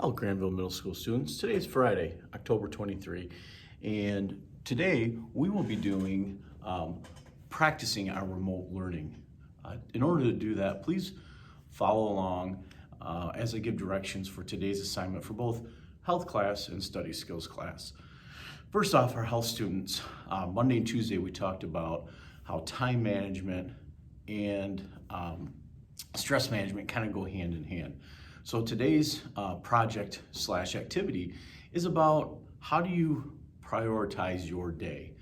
Hello, Granville Middle School students. Today is Friday, October 23, and today we will be doing practicing our remote learning. In order to do that, please follow along as I give directions for today's assignment for both health class and study skills class. First off, our health students, Monday and Tuesday we talked about how time management and stress management kind of go hand in hand. So today's project/activity is about how do you prioritize your day.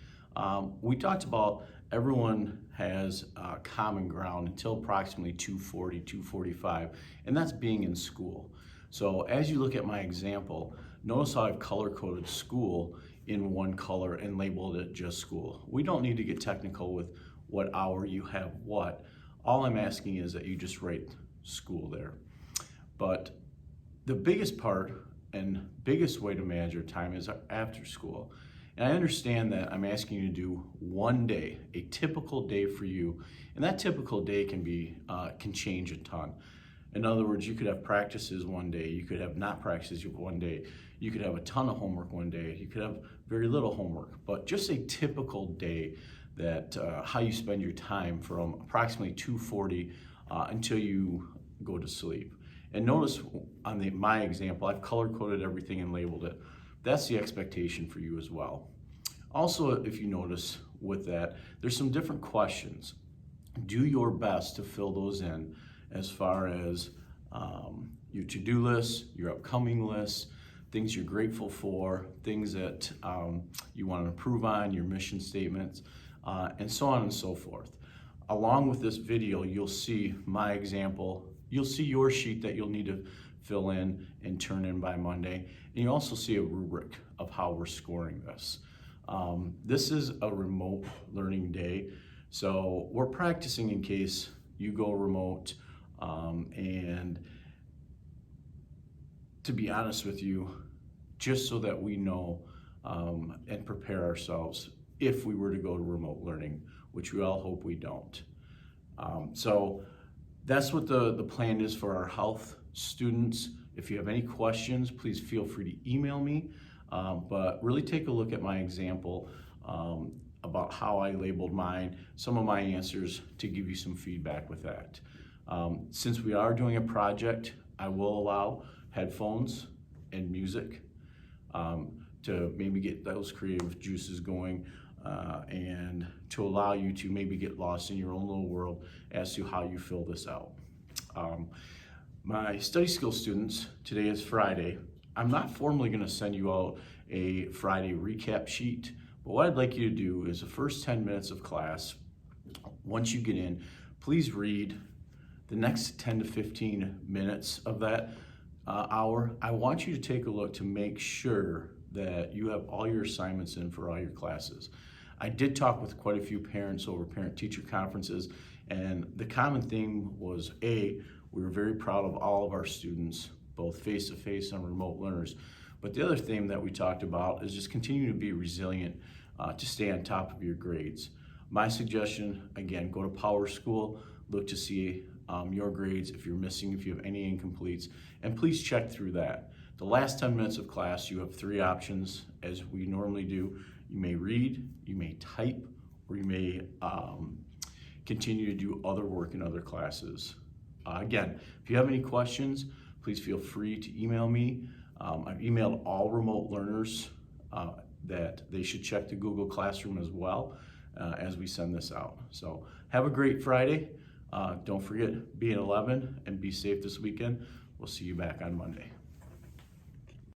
We talked about everyone has common ground until approximately 2:40, 2:45, and that's being in school. So as you look at my example, notice how I've color-coded school in one color and labeled it just school. We don't need to get technical with what hour you have what. All I'm asking is that you just write school there. But the biggest part and biggest way to manage your time is after school. And I understand that I'm asking you to do one day, a typical day for you, and that typical day can change a ton. In other words, you could have practices one day, you could have not practices one day, you could have a ton of homework one day, you could have very little homework, but just a typical day that how you spend your time from approximately 2:40 until you go to sleep. And notice on my example, I've color-coded everything and labeled it. That's the expectation for you as well. Also, if you notice with that, there's some different questions. Do your best to fill those in as far as your to-do list, your upcoming list, things you're grateful for, things that you want to improve on, your mission statements, and so on and so forth. Along with this video, you'll see my example. You'll see your sheet that you'll need to fill in and turn in by Monday. And you also see a rubric of how we're scoring this. This is a remote learning day. So we're practicing in case you go remote. And to be honest with you, just so that we know and prepare ourselves if we were to go to remote learning, which we all hope we don't. So that's what the plan is for our health students. If you have any questions, please feel free to email me, but really take a look at my example about how I labeled mine, some of my answers to give you some feedback with that. Since we are doing a project, I will allow headphones and music to maybe get those creative juices going and to allow you to maybe get lost in your own little world as to how you fill this out. My study skills students, today is Friday. I'm not formally going to send you out a Friday recap sheet, but what I'd like you to do is the first 10 minutes of class, once you get in, please read the next 10 to 15 minutes of that hour. I want you to take a look to make sure that you have all your assignments in for all your classes. I did talk with quite a few parents over parent-teacher conferences, and the common theme was we were very proud of all of our students, both face-to-face and remote learners. But the other theme that we talked about is just continue to be resilient to stay on top of your grades. My suggestion, again, go to PowerSchool, look to see your grades, if you're missing, if you have any incompletes, and please check through that. The last 10 minutes of class, you have 3 options, as we normally do. You may read, you may type, or you may continue to do other work in other classes. Again, if you have any questions, please feel free to email me. I've emailed all remote learners that they should check the Google Classroom as well as we send this out. So have a great Friday. Don't forget, be an 11 and be safe this weekend. We'll see you back on Monday.